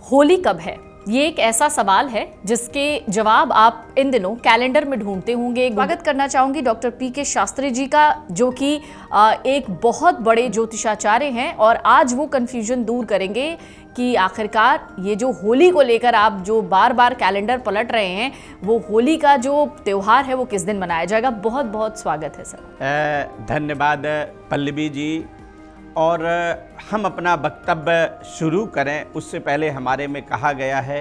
होली कब है? ये एक ऐसा सवाल है जिसके जवाब आप इन दिनों कैलेंडर में ढूंढते होंगे। स्वागत करना चाहूंगी डॉक्टर पी.के. शास्त्री जी का, जो कि एक बहुत बड़े ज्योतिषाचार्य हैं और आज वो कंफ्यूजन दूर करेंगे कि आखिरकार ये जो होली को लेकर आप जो बार बार कैलेंडर पलट रहे हैं, वो होली का जो त्योहार है वो किस दिन मनाया जाएगा। बहुत बहुत स्वागत है सर। धन्यवाद पल्लवी जी। और हम अपना वक्तव्य शुरू करें उससे पहले हमारे में कहा गया है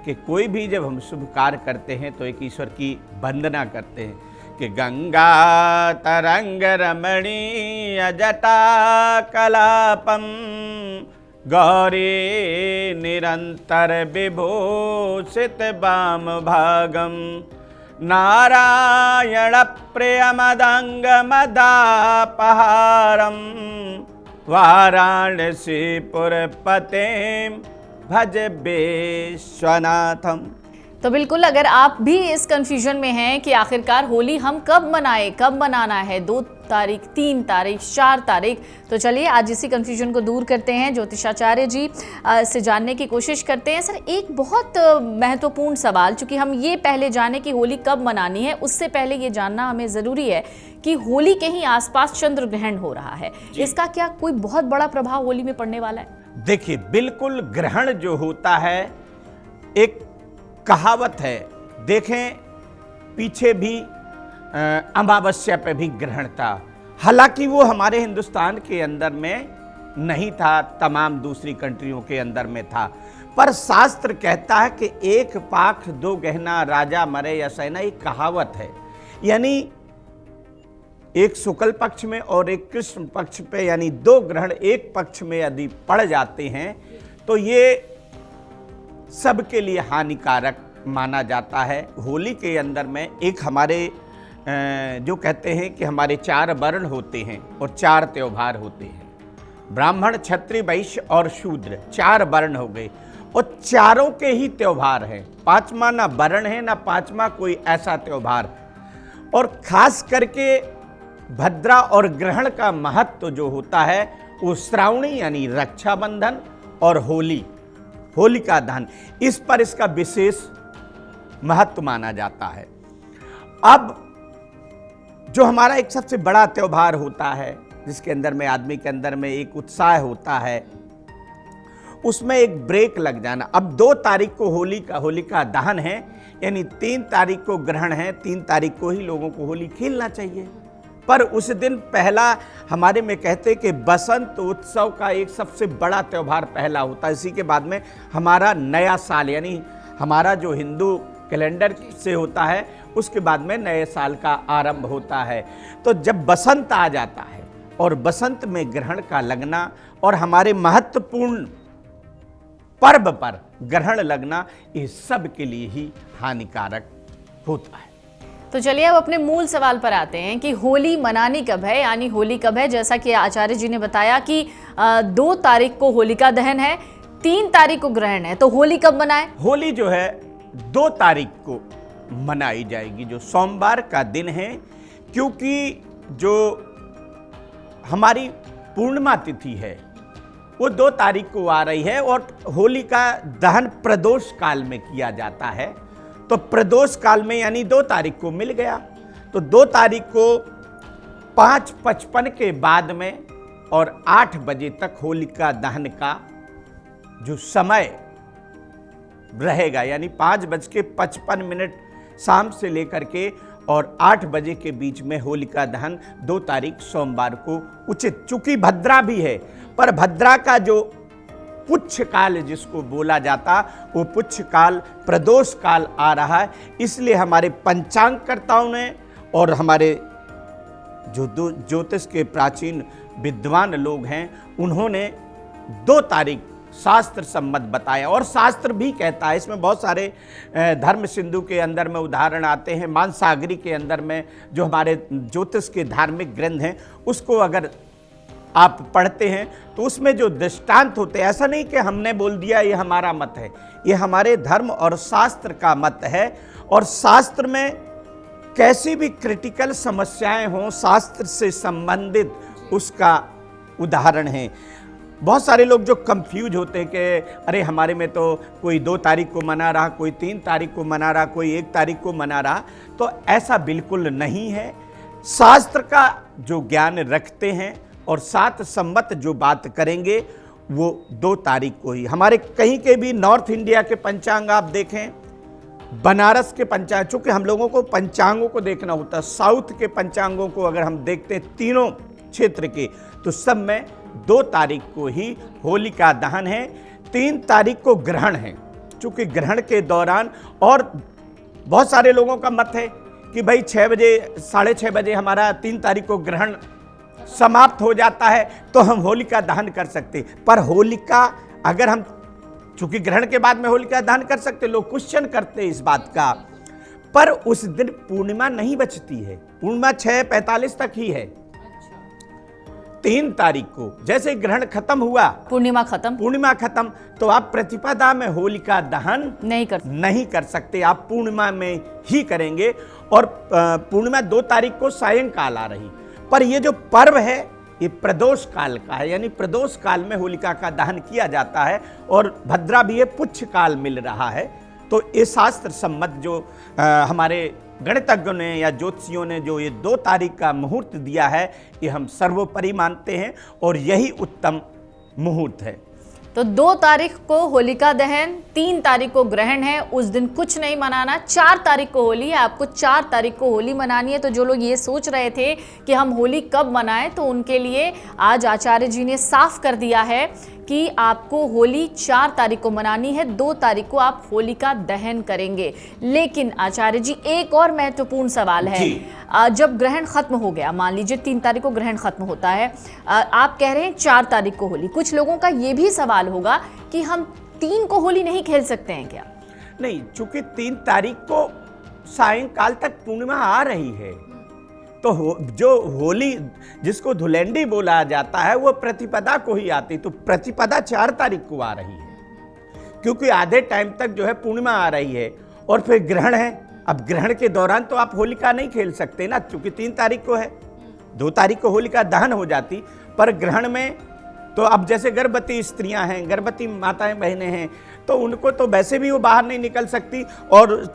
कि कोई भी जब हम शुभ कार्य करते हैं तो एक ईश्वर की वंदना करते हैं कि गंगा तरंग रमणीय जटा कलापम गौरी निरंतर विभूषित वाम भागम नारायण प्रियमदंग मदापहारम वाराणसीपुरपते भज विश्वनाथम। तो बिल्कुल, अगर आप भी इस कंफ्यूजन में हैं कि आखिरकार होली हम कब मनाएं, कब मनाना है, 2 तारीख, 3 तारीख, 4 तारीख, तो चलिए आज इसी कंफ्यूजन को दूर करते हैं, ज्योतिषाचार्य जी से जानने की कोशिश करते हैं। सर, एक बहुत महत्वपूर्ण सवाल, चूंकि हम ये पहले जाने कि होली कब मनानी है, उससे पहले ये जानना हमें ज़रूरी है कि होली के ही आसपास चंद्र ग्रहण हो रहा है, इसका क्या कोई बहुत बड़ा प्रभाव होली में पड़ने वाला है? देखिए, बिल्कुल ग्रहण जो होता है, एक कहावत है, देखें पीछे भी अमावस्या पे भी ग्रहण था। हालांकि वो हमारे हिंदुस्तान के अंदर में नहीं था, तमाम दूसरी कंट्रियों के अंदर में था, पर शास्त्र कहता है कि एक पाख दो गहना राजा मरे या सैना, एक कहावत है। यानी एक शुक्ल पक्ष में और एक कृष्ण पक्ष पे, यानी 2 ग्रहण एक पक्ष में यदि पड़ जाते हैं तो ये सबके लिए हानिकारक माना जाता है। होली के अंदर में एक हमारे जो कहते हैं कि हमारे 4 वर्ण होते हैं और 4 त्योहार होते हैं, ब्राह्मण, क्षत्रिय, वैश्य और शूद्र, 4 वर्ण हो गए और चारों के ही त्योहार हैं। 5वां ना वर्ण है ना 5वां कोई ऐसा त्योहार। और खास करके भद्रा और ग्रहण का महत्व जो होता है वो श्रावणी यानी रक्षाबंधन और होली, होलिका दहन, इस पर इसका विशेष महत्व माना जाता है। अब जो हमारा एक सबसे बड़ा त्योहार होता है, जिसके अंदर में आदमी के अंदर में एक उत्साह होता है, उसमें एक ब्रेक लग जाना। अब 2 तारीख को होलिका दहन है, यानी 3 तारीख को ग्रहण है, 3 तारीख को ही लोगों को होली खेलना चाहिए। पर उस दिन पहला हमारे में कहते हैं कि बसंत उत्सव का एक सबसे बड़ा त्योहार पहला होता है। इसी के बाद में हमारा नया साल, यानी हमारा जो हिंदू कैलेंडर से होता है, उसके बाद में नए साल का आरंभ होता है। तो जब बसंत आ जाता है और बसंत में ग्रहण का लगना और हमारे महत्वपूर्ण पर्व पर ग्रहण लगना, ये सब के लिए ही हानिकारक होता है। तो चलिए अब अपने मूल सवाल पर आते हैं कि होली मनानी कब है, यानी होली कब है। जैसा कि आचार्य जी ने बताया कि 2 तारीख को होलिका दहन है, 3 तारीख को ग्रहण है, तो होली कब मनाएं? होली जो है 2 तारीख को मनाई जाएगी, जो सोमवार का दिन है, क्योंकि जो हमारी पूर्णिमा तिथि है वो 2 तारीख को आ रही है और होली का दहन प्रदोष काल में किया जाता है। तो प्रदोष काल में यानी 2 तारीख को मिल गया, तो 2 तारीख को 5:55 के बाद में और 8 बजे तक होलिका दहन का जो समय रहेगा, यानी 5:55 शाम से लेकर के और 8 बजे के बीच में होलिका दहन 2 तारीख सोमवार को उचित। चूंकि भद्रा भी है, पर भद्रा का जो पुच्छ काल जिसको बोला जाता, वो पुच्छ काल प्रदोष काल आ रहा है। इसलिए हमारे पंचांगकर्ताओं ने और हमारे जो ज्योतिष के प्राचीन विद्वान लोग हैं, उन्होंने 2 तारीख शास्त्र सम्मत बताया। और शास्त्र भी कहता है, इसमें बहुत सारे धर्म सिंधु के अंदर में उदाहरण आते हैं, मानसागरी के अंदर में जो हमारे ज्योतिष के धार्मिक ग्रंथ हैं, उसको अगर आप पढ़ते हैं तो उसमें जो दृष्टांत होते हैं, ऐसा नहीं कि हमने बोल दिया ये हमारा मत है, ये हमारे धर्म और शास्त्र का मत है। और शास्त्र में कैसी भी क्रिटिकल समस्याएं हों, शास्त्र से संबंधित उसका उदाहरण है। बहुत सारे लोग जो कंफ्यूज होते हैं कि अरे हमारे में तो कोई 2 तारीख को मना रहा, कोई 3 तारीख को मना रहा, कोई 1 तारीख को मना रहा, तो ऐसा बिल्कुल नहीं है। शास्त्र का जो ज्ञान रखते हैं और सात संवत जो बात करेंगे वो 2 तारीख को ही। हमारे कहीं के भी नॉर्थ इंडिया के पंचांग आप देखें, बनारस के पंचांग, चूंकि हम लोगों को पंचांगों को देखना होता है, साउथ के पंचांगों को अगर हम देखते हैं तीनों क्षेत्र के, तो सब में 2 तारीख को ही होलिका दहन है। 3 तारीख को ग्रहण है, चूंकि ग्रहण के दौरान, और बहुत सारे लोगों का मत है कि भाई 6 बजे 6:30 बजे हमारा 3 तारीख को ग्रहण समाप्त हो जाता है तो हम होलिका दहन कर सकते। पर होलिका, अगर हम, चूंकि ग्रहण के बाद में होलिका दहन कर सकते, लोग क्वेश्चन करते इस बात का, पर उस दिन पूर्णिमा नहीं बचती है, पूर्णिमा 6:45 तक ही है। 3 तारीख को जैसे ग्रहण खत्म हुआ, पूर्णिमा खत्म, तो आप प्रतिपदा में होलिका दहन नहीं कर सकते, आप पूर्णिमा में ही करेंगे। और पूर्णिमा 2 तारीख को सायंकाल आ रही, पर ये जो पर्व है ये प्रदोष काल का है, यानी प्रदोष काल में होलिका का दहन किया जाता है, और भद्रा भी है, पुच्छ काल मिल रहा है। तो ये शास्त्र सम्मत जो हमारे गणितज्ञों ने या ज्योतिषियों ने जो ये 2 तारीख का मुहूर्त दिया है, ये हम सर्वोपरि मानते हैं और यही उत्तम मुहूर्त है। तो 2 तारीख को होलिका दहन, 3 तारीख को ग्रहण है, उस दिन कुछ नहीं मनाना। 4 तारीख को होली है, आपको 4 तारीख को होली मनानी है। तो जो लोग ये सोच रहे थे कि हम होली कब मनाएं, तो उनके लिए आज आचार्य जी ने साफ कर दिया है कि आपको होली 4 तारीख को मनानी है, 2 तारीख को आप होलिका दहन करेंगे। लेकिन आचार्य जी, एक और महत्वपूर्ण सवाल है, जब ग्रहण खत्म हो गया, मान लीजिए 3 तारीख को ग्रहण खत्म होता है, आप कह रहे हैं 4 तारीख को होली, कुछ लोगों का ये भी सवाल होगा कि हम 3 को होली नहीं खेल सकते हैं क्या? नहीं, चूंकि 3 तारीख को सायंकाल तक पूर्णिमा आ रही है, तो जो होली जिसको धुलेंडी बोला जाता है वो प्रतिपदा को ही आती, तो प्रतिपदा 4 तारीख को आ रही है, क्योंकि आधे टाइम तक जो है पूर्णिमा आ रही है और फिर ग्रहण है। अब ग्रहण के दौरान तो आप होलिका नहीं खेल सकते ना, क्योंकि 3 तारीख को है, 2 तारीख को होलिका दहन हो जाती, पर ग्रहण में तो अब जैसे गर्भवती स्त्रियां हैं, गर्भवती माताएं बहनें हैं, तो उनको तो वैसे भी वो बाहर नहीं निकल सकती, और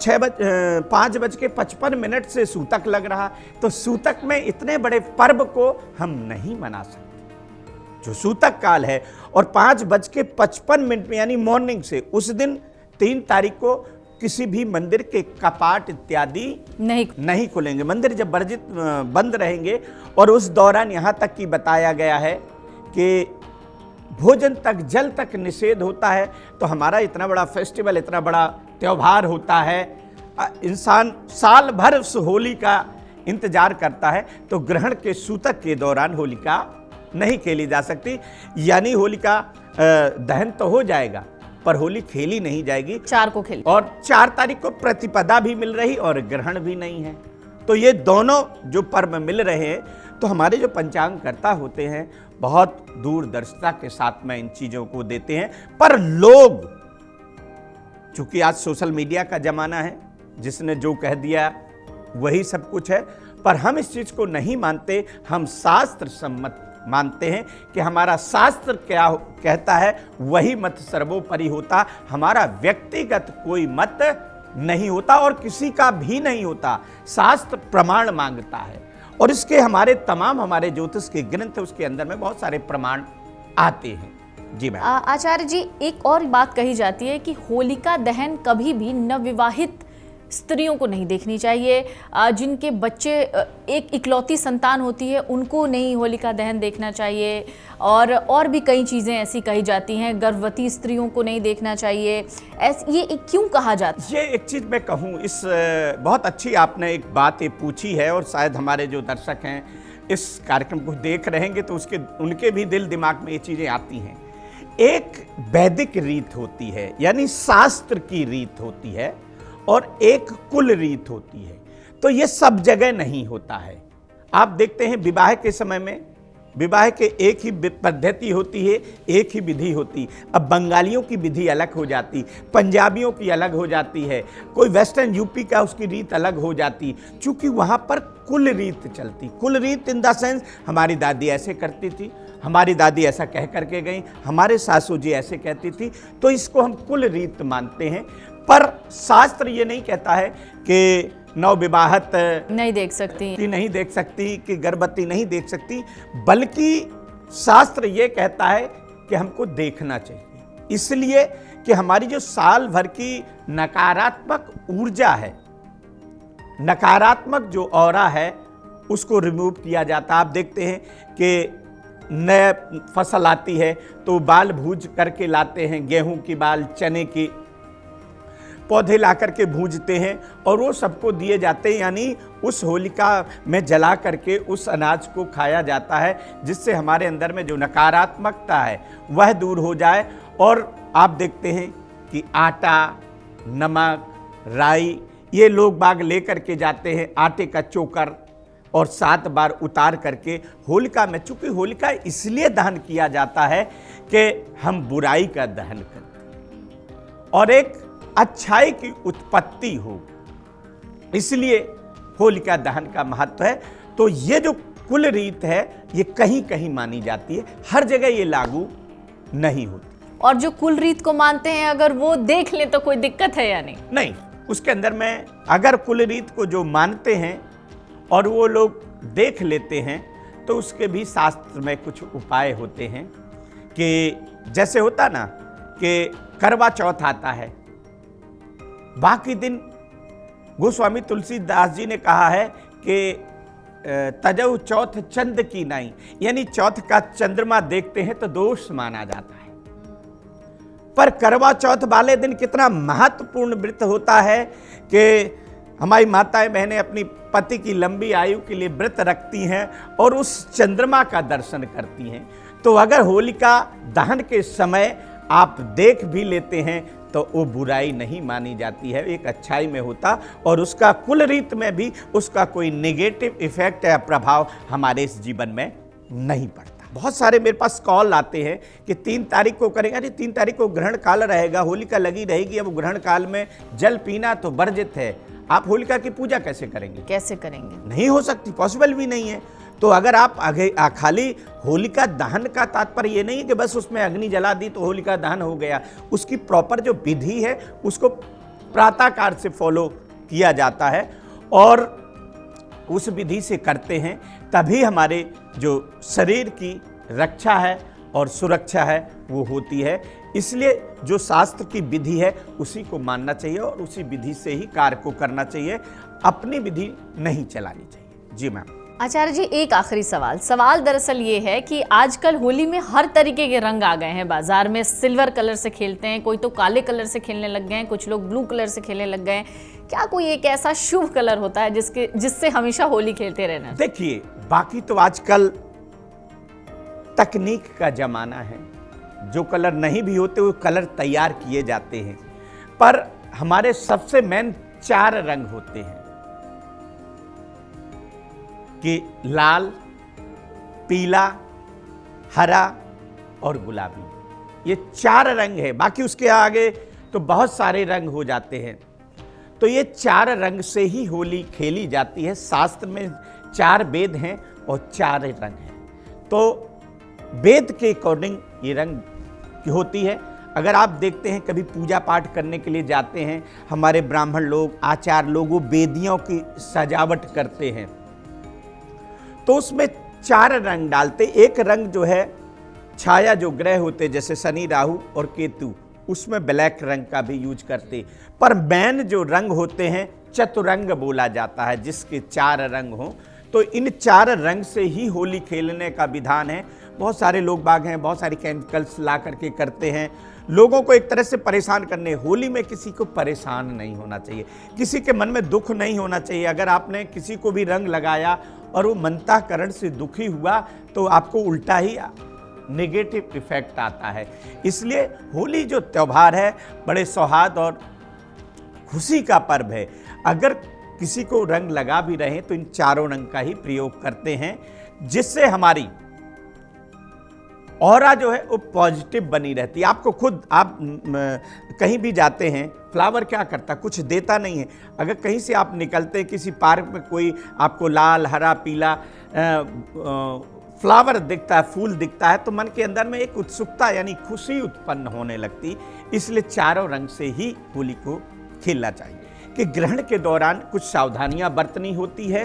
5:55 से सूतक लग रहा, तो सूतक में इतने बड़े पर्व को हम नहीं मना सकते जो सूतक काल है। और 5:55 में यानी मॉर्निंग से उस दिन 3 तारीख को किसी भी मंदिर के कपाट इत्यादि नहीं खुलेंगे, मंदिर जब वर्जित बंद रहेंगे। और उस दौरान यहाँ तक कि बताया गया है कि भोजन तक, जल तक निषेध होता है। तो हमारा इतना बड़ा फेस्टिवल, इतना बड़ा त्यौहार होता है, इंसान साल भर उस होली का इंतजार करता है, तो ग्रहण के सूतक के दौरान होलिका नहीं खेली जा सकती, यानी होलिका दहन तो हो जाएगा पर होली खेली नहीं जाएगी। 4 को खेली, और 4 तारीख को प्रतिपदा भी मिल रही और ग्रहण भी नहीं है, तो ये दोनों जो पर्व मिल रहे हैं, तो हमारे जो पंचांग कर्ता होते हैं बहुत दूरदर्शिता के साथ में इन चीजों को देते हैं। पर लोग, चूंकि आज सोशल मीडिया का जमाना है, जिसने जो कह दिया वही सब कुछ है, पर हम इस चीज को नहीं मानते, हम शास्त्र सम्मत मानते हैं कि हमारा शास्त्र क्या कहता है वही मत सर्वोपरि होता, हमारा व्यक्तिगत कोई मत नहीं होता और किसी का भी नहीं होता। शास्त्र प्रमाण मांगता है, और इसके हमारे ज्योतिष के ग्रंथ है, उसके अंदर में बहुत सारे प्रमाण आते हैं। जी मैम। आचार्य जी, एक और बात कही जाती है कि होलिका दहन कभी भी नवविवाहित स्त्रियों को नहीं देखनी चाहिए, जिनके बच्चे एक इकलौती संतान होती है उनको नहीं होलिका दहन देखना चाहिए, और भी कई चीज़ें ऐसी कही जाती हैं, गर्भवती स्त्रियों को नहीं देखना चाहिए। ये क्यों कहा जाता है? ये एक चीज़ मैं कहूँ, इस बहुत अच्छी आपने एक बात ये पूछी है, और शायद हमारे जो दर्शक हैं इस कार्यक्रम को देख रहेंगे तो उनके भी दिल दिमाग में ये चीज़ें आती हैं। एक वैदिक रीत होती है, यानी शास्त्र की रीत होती है, और एक कुल रीत होती है, तो ये सब जगह नहीं होता है। आप देखते हैं विवाह के समय में, विवाह के एक ही पद्धति होती है, एक ही विधि होती। अब बंगालियों की विधि अलग हो जाती, पंजाबियों की अलग हो जाती है, कोई वेस्टर्न यूपी का उसकी रीत अलग हो जाती, क्योंकि वहाँ पर कुल रीत चलती। कुल रीत इन द सेंस, हमारी दादी ऐसे करती थी, हमारी दादी ऐसा कह करके गई, हमारे सासू जी ऐसे कहती थी, तो इसको हम कुल रीत मानते हैं। पर शास्त्र ये नहीं कहता है कि नवविवाहित नहीं देख सकती, कि नहीं देख सकती, कि गर्भवती नहीं देख सकती, बल्कि शास्त्र ये कहता है कि हमको देखना चाहिए। इसलिए कि हमारी जो साल भर की नकारात्मक ऊर्जा है, नकारात्मक जो ऑरा है, उसको रिमूव किया जाता है। आप देखते हैं कि नए फसल आती है तो बाल भूज करके लाते हैं, गेहूं की बाल, चने की पौधे ला करके भूजते हैं और वो सबको दिए जाते हैं, यानी उस होलिका में जला करके उस अनाज को खाया जाता है, जिससे हमारे अंदर में जो नकारात्मकता है वह दूर हो जाए। और आप देखते हैं कि आटा, नमक, राई ये लोग बाग ले करके जाते हैं, आटे का चोकर, और 7 बार उतार करके होलिका में, चूंकि होलिका इसलिए दहन किया जाता है कि हम बुराई का दहन करते हैं और एक अच्छाई की उत्पत्ति हो, इसलिए होलिका दहन का महत्व है। तो ये जो कुल रीत है ये कहीं कहीं मानी जाती है, हर जगह ये लागू नहीं होती। और जो कुल रीत को मानते हैं, अगर वो देख ले तो कोई दिक्कत है या नहीं? नहीं, उसके अंदर में अगर कुल रीत को जो मानते हैं और वो लोग देख लेते हैं तो उसके भी शास्त्र में कुछ उपाय होते हैं। कि जैसे होता ना कि करवा चौथ आता है, बाकी दिन गोस्वामी तुलसीदास जी ने कहा है कि तजऊ चौथ चंद की नाई, यानी चौथ का चंद्रमा देखते हैं तो दोष माना जाता है। पर करवा चौथ वाले दिन कितना महत्वपूर्ण व्रत होता है कि हमारी माताएं बहनें अपनी पति की लंबी आयु के लिए व्रत रखती हैं और उस चंद्रमा का दर्शन करती हैं। तो अगर होलिका दहन के समय आप देख भी लेते हैं तो वो बुराई नहीं मानी जाती है, एक अच्छाई में होता, और उसका कुल रीत में भी उसका कोई नेगेटिव इफेक्ट या प्रभाव हमारे इस जीवन में नहीं पड़ता। बहुत सारे मेरे पास कॉल आते हैं कि 3 तारीख को करेंगे। अरे 3 तारीख को ग्रहण काल रहेगा, होलिका लगी रहेगी, अब ग्रहण काल में जल पीना तो वर्जित है, आप होलिका की पूजा कैसे करेंगे? कैसे करेंगे? नहीं हो सकती, पॉसिबल भी नहीं है। तो अगर आप खाली होलिका दहन का तात्पर्य ये नहीं है कि बस उसमें अग्नि जला दी तो होलिका दहन हो गया, उसकी प्रॉपर जो विधि है उसको प्रातःकाल से फॉलो किया जाता है और उस विधि से करते हैं, तभी हमारे जो शरीर की रक्षा है और सुरक्षा है वो होती है। इसलिए जो शास्त्र की विधि है उसी को मानना चाहिए और उसी विधि से ही कार्य को करना चाहिए, अपनी विधि नहीं चलानी चाहिए। जी मैम। आचार्य जी, एक आखिरी सवाल दरअसल ये है कि आजकल होली में हर तरीके के रंग आ गए हैं बाजार में। सिल्वर कलर से खेलते हैं, कोई तो काले कलर से खेलने लग गए हैं, कुछ लोग ब्लू कलर से खेलने लग गए हैं। क्या कोई एक ऐसा शुभ कलर होता है जिससे हमेशा होली खेलते रहना? देखिए, बाकी तो आजकल तकनीक का जमाना है, जो कलर नहीं भी होते वो कलर तैयार किए जाते हैं, पर हमारे सबसे मेन 4 रंग होते हैं कि लाल, पीला, हरा और गुलाबी। ये 4 रंग है, बाकी उसके आगे तो बहुत सारे रंग हो जाते हैं। तो ये 4 रंग से ही होली खेली जाती है। शास्त्र में 4 वेद हैं और 4 रंग हैं, तो वेद के अकॉर्डिंग ये रंग की होती है। अगर आप देखते हैं कभी पूजा पाठ करने के लिए जाते हैं, हमारे ब्राह्मण लोग, आचार्य लोग, वो वेदियों की सजावट करते हैं तो उसमें 4 रंग डालते। एक रंग जो है छाया, जो ग्रह होते जैसे शनि, राहु और केतु, उसमें ब्लैक रंग का भी यूज करते। पर मेन जो रंग होते हैं चतुरंग बोला जाता है, जिसके 4 रंग हों। तो इन 4 रंग से ही होली खेलने का विधान है। बहुत सारे लोग बाग हैं, बहुत सारे केमिकल्स ला करके करते हैं, लोगों को एक तरह से परेशान करने। होली में किसी को परेशान नहीं होना चाहिए, किसी के मन में दुख नहीं होना चाहिए। अगर आपने किसी को भी रंग लगाया और वो मनताकरण से दुखी हुआ तो आपको उल्टा ही नेगेटिव इफेक्ट आता है। इसलिए होली जो त्यौहार है बड़े सौहार्द और खुशी का पर्व है। अगर किसी को रंग लगा भी रहे तो इन 4 रंग का ही प्रयोग करते हैं, जिससे हमारी ऑरा जो है वो पॉजिटिव बनी रहती है। आपको खुद, आप कहीं भी जाते हैं, फ्लावर क्या करता, कुछ देता नहीं है। अगर कहीं से आप निकलते हैं किसी पार्क में, कोई आपको लाल, हरा, पीला फ्लावर दिखता है, फूल दिखता है, तो मन के अंदर में एक उत्सुकता यानी खुशी उत्पन्न होने लगती। इसलिए चारों रंग से ही होली को खेलना चाहिए। कि ग्रहण के दौरान कुछ सावधानियां बरतनी होती है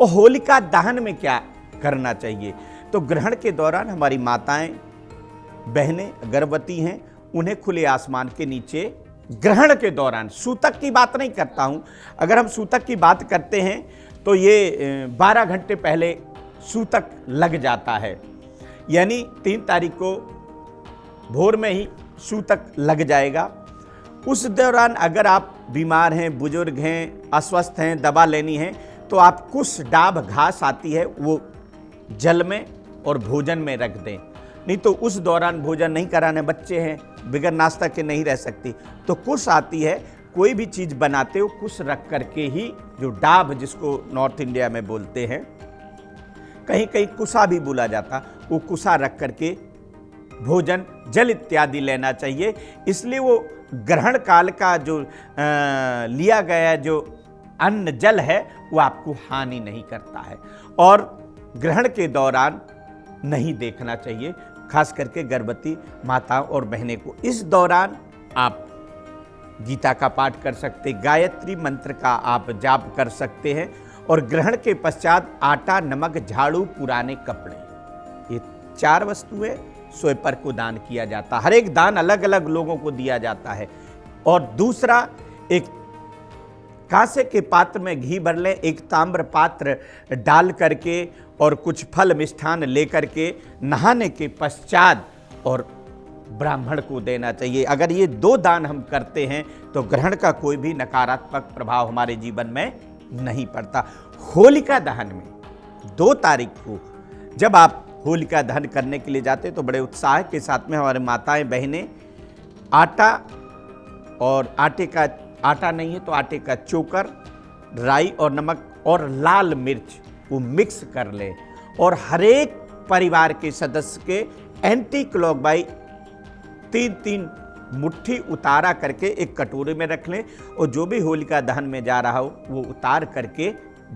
और होलिका दहन में क्या करना चाहिए। तो ग्रहण के दौरान हमारी माताएं बहनें गर्भवती हैं, उन्हें खुले आसमान के नीचे ग्रहण के दौरान, सूतक की बात नहीं करता हूं, अगर हम सूतक की बात करते हैं तो ये 12 घंटे पहले सूतक लग जाता है, यानी 3 तारीख को भोर में ही सूतक लग जाएगा। उस दौरान अगर आप बीमार हैं, बुजुर्ग हैं, अस्वस्थ हैं, दवा लेनी है, तो आप कुछ डाब घास आती है वो जल में और भोजन में रख दें। नहीं तो उस दौरान भोजन नहीं कराने, बच्चे हैं बिगर नाश्ता के नहीं रह सकती, तो कुछ आती है, कोई भी चीज़ बनाते हो कुछ रख करके ही, जो डाब जिसको नॉर्थ इंडिया में बोलते हैं, कहीं कहीं कुसा भी बोला जाता, वो कुसा रख करके भोजन जल इत्यादि लेना चाहिए। इसलिए वो ग्रहण काल का जो लिया गया जो अन्न जल है वो आपको हानि नहीं करता है। और ग्रहण के दौरान नहीं देखना चाहिए, खास करके गर्भवती माताओं और बहनें को। इस दौरान आप गीता का पाठ कर सकते, गायत्री मंत्र का आप जाप कर सकते हैं। और ग्रहण के पश्चात आटा, नमक, झाड़ू, पुराने कपड़े, ये 4 वस्तुएं स्वेपर को दान किया जाता है। हर एक दान अलग अलग लोगों को दिया जाता है। और दूसरा, एक कांसे के पात्र में घी भर लें, एक ताम्र पात्र डाल करके और कुछ फल मिष्ठान लेकर के नहाने के पश्चात और ब्राह्मण को देना चाहिए। अगर ये 2 दान हम करते हैं तो ग्रहण का कोई भी नकारात्मक प्रभाव हमारे जीवन में नहीं पड़ता। होलिका दहन में 2 तारीख को जब आप होलिका दहन करने के लिए जाते तो बड़े उत्साह के साथ में हमारे माताएं बहनें आटा, और आटा नहीं है तो आटे का चोकर, राई और नमक और लाल मिर्च वो मिक्स कर लें और हर एक परिवार के सदस्य के एंटी क्लॉकवाइज 3-3 मुट्ठी उतारा करके एक कटोरे में रख लें और जो भी होलिका दहन में जा रहा हो वो उतार करके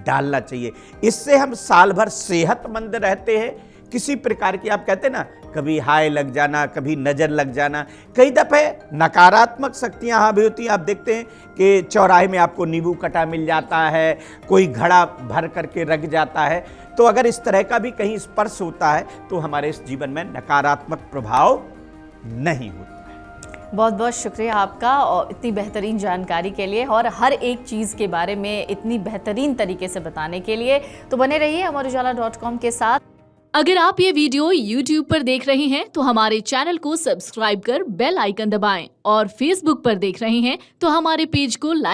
डालना चाहिए। इससे हम साल भर सेहतमंद रहते हैं। किसी प्रकार की, आप कहते हैं ना, कभी हाय लग जाना, कभी नज़र लग जाना, कई दफ़े नकारात्मक शक्तियाँ यहाँ भी होती हैं। आप देखते हैं कि चौराहे में आपको नींबू कटा मिल जाता है, कोई घड़ा भर करके रख जाता है। तो अगर इस तरह का भी कहीं स्पर्श होता है तो हमारे इस जीवन में नकारात्मक प्रभाव नहीं होता। बहुत बहुत शुक्रिया आपका और इतनी बेहतरीन जानकारी के लिए और हर एक चीज़ के बारे में इतनी बेहतरीन तरीके से बताने के लिए। तो बने रहिए अमरउजाला.com के साथ। अगर आप ये वीडियो YouTube पर देख रहे हैं तो हमारे चैनल को सब्सक्राइब कर बेल आइकन दबाएं और Facebook पर देख रहे हैं तो हमारे पेज को लाइक